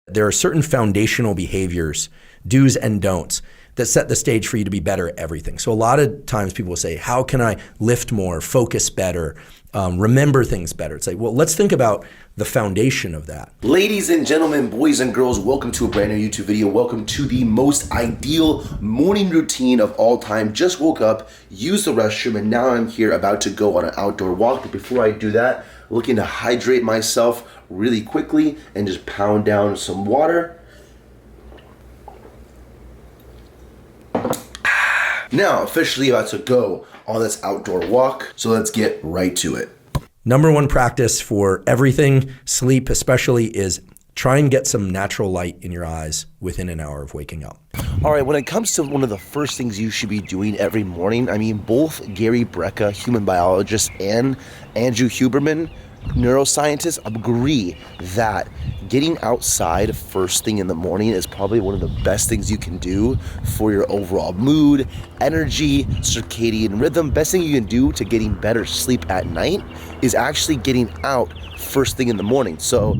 There are certain foundational behaviors, do's and don'ts, that set the stage for you to be better at everything. So a lot of times people will say, how can I lift more, focus better, remember things better? It's like, well, let's think about the foundation of that. Ladies and gentlemen, boys and girls, welcome to a brand new YouTube video. Welcome to the most ideal morning routine of all time. Just woke up, used the restroom, and now I'm here about to go on an outdoor walk. But before I do that, looking to hydrate myself really quickly and just pound down some water. Now, officially about to go on this outdoor walk, so let's get right to it. Number one practice for everything, sleep especially, is try and get some natural light in your eyes within an hour of waking up. All right, when it comes to one of the first things you should be doing every morning, I mean, both Gary Brecka, human biologist, and Andrew Huberman, neuroscientists, agree that getting outside first thing in the morning is probably one of the best things you can do for your overall mood, energy, circadian rhythm. Best thing you can do to getting better sleep at night is actually getting out first thing in the morning. So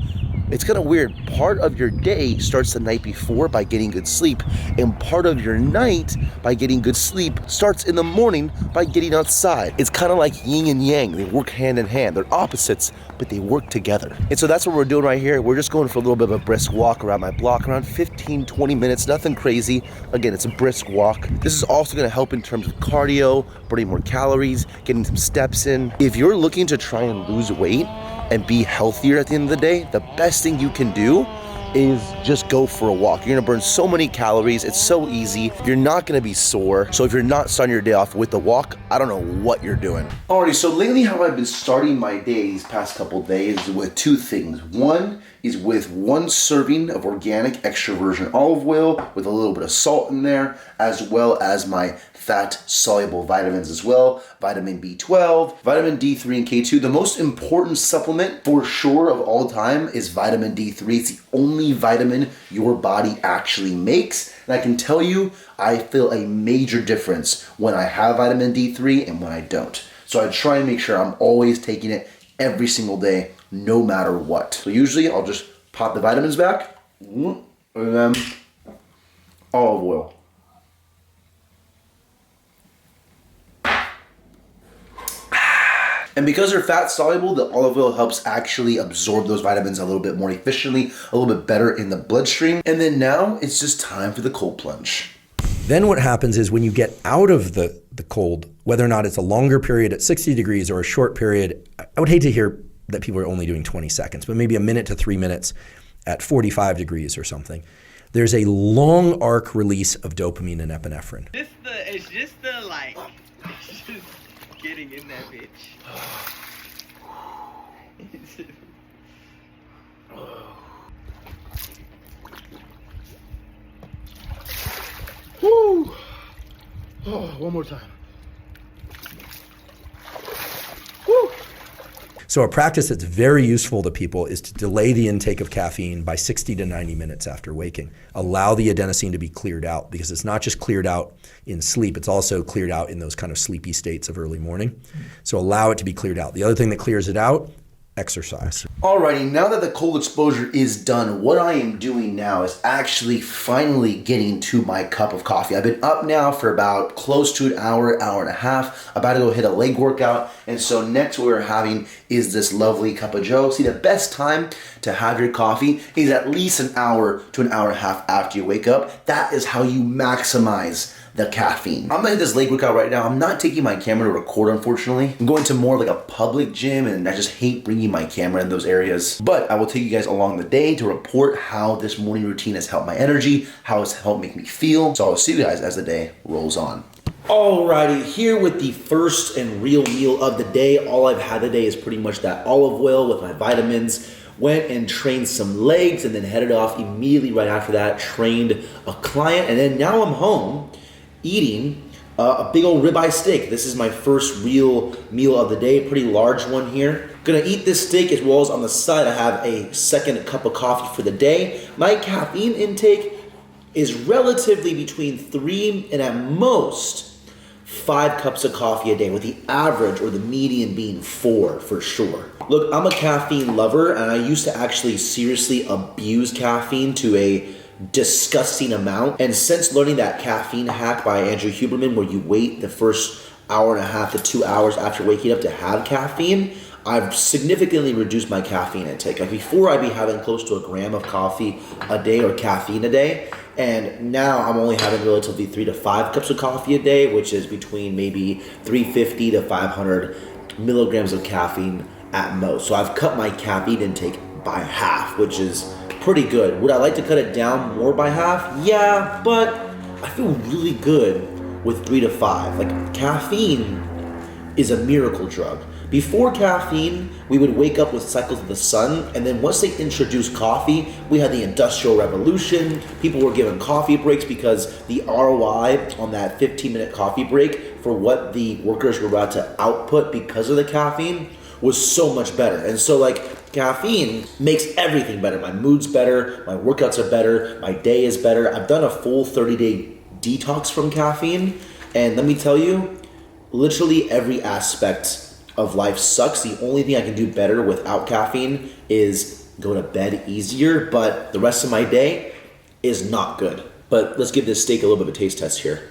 it's kind of weird. Part of your day starts the night before by getting good sleep, and part of your night by getting good sleep starts in the morning by getting outside. It's kind of like yin and yang. They work hand in hand. They're opposites, but they work together. And so that's what we're doing right here. We're just going for a little bit of a brisk walk around my block, around 15, 20 minutes, nothing crazy. Again, it's a brisk walk. This is also going to help in terms of cardio, burning more calories, getting some steps in. If you're looking to try and lose weight and be healthier at the end of the day, the best thing you can do is just go for a walk. You're gonna burn so many calories. It's so easy. You're not gonna be sore. So if you're not starting your day off with the walk, I don't know what you're doing. Alrighty, so lately how I've been starting my day these past couple of days with two things. One is with 1 serving of organic extra virgin olive oil with a little bit of salt in there, as well as my fat soluble vitamins as well. Vitamin B12, vitamin D3 and K2. The most important supplement for sure of all time is vitamin D3. It's the only vitamin your body actually makes. And I can tell you, I feel a major difference when I have vitamin D3 and when I don't. So I try and make sure I'm always taking it every single day, no matter what. So usually I'll just pop the vitamins back, and then olive oil. And because they're fat soluble, the olive oil helps actually absorb those vitamins a little bit more efficiently, a little bit better in the bloodstream. And then now it's just time for the cold plunge. Then what happens is when you get out of the cold, whether or not it's a longer period at 60 degrees or a short period, I would hate to hear that people are only doing 20 seconds, but maybe a minute to 3 minutes at 45 degrees or something. There's a long arc release of dopamine and epinephrine. It's just getting in that bitch. Woo! Oh, one more time. Woo! So a practice that's very useful to people is to delay the intake of caffeine by 60 to 90 minutes after waking. Allow the adenosine to be cleared out, because it's not just cleared out in sleep, it's also cleared out in those kind of sleepy states of early morning. So allow it to be cleared out. The other thing that clears it out, exercise. Alrighty, now that the cold exposure is done, what I am doing now is actually finally getting to my cup of coffee. I've been up now for about close to an hour, hour and a half, about to go hit a leg workout, and so next what we're having is this lovely cup of joe. See, the best time to have your coffee is at least an hour to an hour and a half after you wake up. That is how you maximize the caffeine. I'm gonna hit this leg workout right now. I'm not taking my camera to record, unfortunately. I'm going to more like a public gym, and I just hate bringing my camera in those areas. But I will take you guys along the day to report how this morning routine has helped my energy, how it's helped make me feel. So I'll see you guys as the day rolls on. Alrighty, here with the first and real meal of the day. All I've had today is pretty much that olive oil with my vitamins. Went and trained some legs and then headed off immediately right after that, trained a client, and then now I'm home eating a big old ribeye steak. This is my first real meal of the day, pretty large one here. Gonna eat this steak, as well as on the side I have a second cup of coffee for the day. My caffeine intake is relatively between 3 and at most 5 cups of coffee a day, with the average or the median being 4 for sure. Look, I'm a caffeine lover, and I used to actually seriously abuse caffeine to a disgusting amount. And since learning that caffeine hack by Andrew Huberman, where you wait the first hour and a half to 2 hours after waking up to have caffeine, I've significantly reduced my caffeine intake. Like before, I'd be having close to a gram of coffee a day or caffeine a day. And now I'm only having relatively 3 to 5 cups of coffee a day, which is between maybe 350 to 500 milligrams of caffeine at most. So I've cut my caffeine intake by half, which is pretty good. Would I like to cut it down more by half? Yeah, but I feel really good with 3 to 5. Like caffeine is a miracle drug. Before caffeine, we would wake up with cycles of the sun, and then once they introduced coffee, we had the Industrial Revolution. People were given coffee breaks because the ROI on that 15-minute coffee break for what the workers were about to output because of the caffeine was so much better. And so like caffeine makes everything better. My mood's better, my workouts are better, my day is better. I've done a full 30-day detox from caffeine, and let me tell you, literally every aspect of life sucks. The only thing I can do better without caffeine is go to bed easier, but the rest of my day is not good. But let's give this steak a little bit of a taste test here.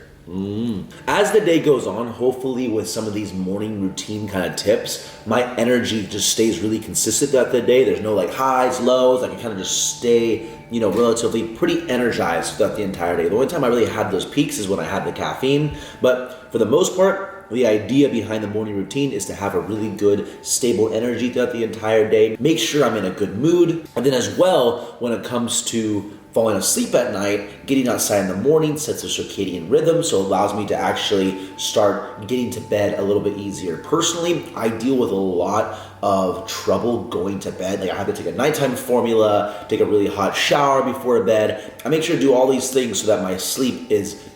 As the day goes on, hopefully with some of these morning routine kind of tips, my energy just stays really consistent throughout the day. There's no like highs, lows. I can kind of just stay, relatively pretty energized throughout the entire day. The only time I really had those peaks is when I had the caffeine. But for the most part, the idea behind the morning routine is to have a really good, stable energy throughout the entire day. Make sure I'm in a good mood. And then as well, when it comes to falling asleep at night, getting outside in the morning sets a circadian rhythm, so it allows me to actually start getting to bed a little bit easier. Personally, I deal with a lot of trouble going to bed. Like I have to take a nighttime formula, take a really hot shower before bed. I make sure to do all these things so that my sleep is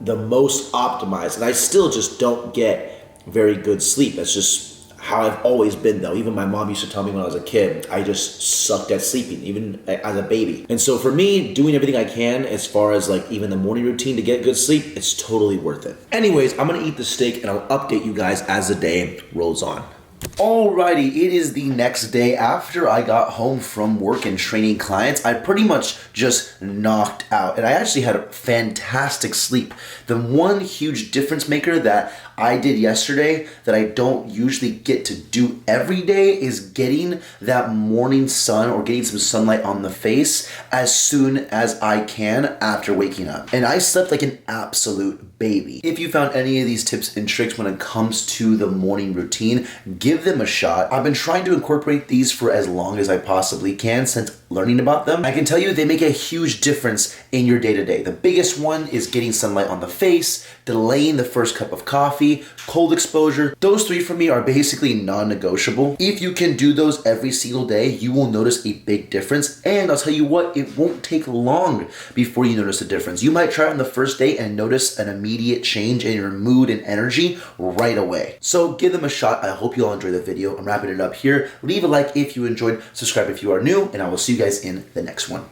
the most optimized, and I still just don't get very good sleep. That's just how I've always been though. Even my mom used to tell me when I was a kid, I just sucked at sleeping, even as a baby. And so for me, doing everything I can as far as like even the morning routine to get good sleep, it's totally worth it. Anyways, I'm gonna eat the steak and I'll update you guys as the day rolls on. Alrighty, it is the next day after I got home from work and training clients. I pretty much just knocked out, and I actually had fantastic sleep. The one huge difference maker that I did yesterday that I don't usually get to do every day is getting that morning sun or getting some sunlight on the face as soon as I can after waking up. And I slept like an absolute baby. If you found any of these tips and tricks when it comes to the morning routine, give them a shot. I've been trying to incorporate these for as long as I possibly can since learning about them. I can tell you they make a huge difference in your day-to-day. The biggest one is getting sunlight on the face, delaying the first cup of coffee, cold exposure. Those 3 for me are basically non-negotiable. If you can do those every single day, you will notice a big difference. And I'll tell you what, it won't take long before you notice a difference. You might try it on the first day and notice an immediate change in your mood and energy right away. So give them a shot. I hope you all enjoy the video. I'm wrapping it up here. Leave a like if you enjoyed, subscribe if you are new, and I will see you guys in the next one.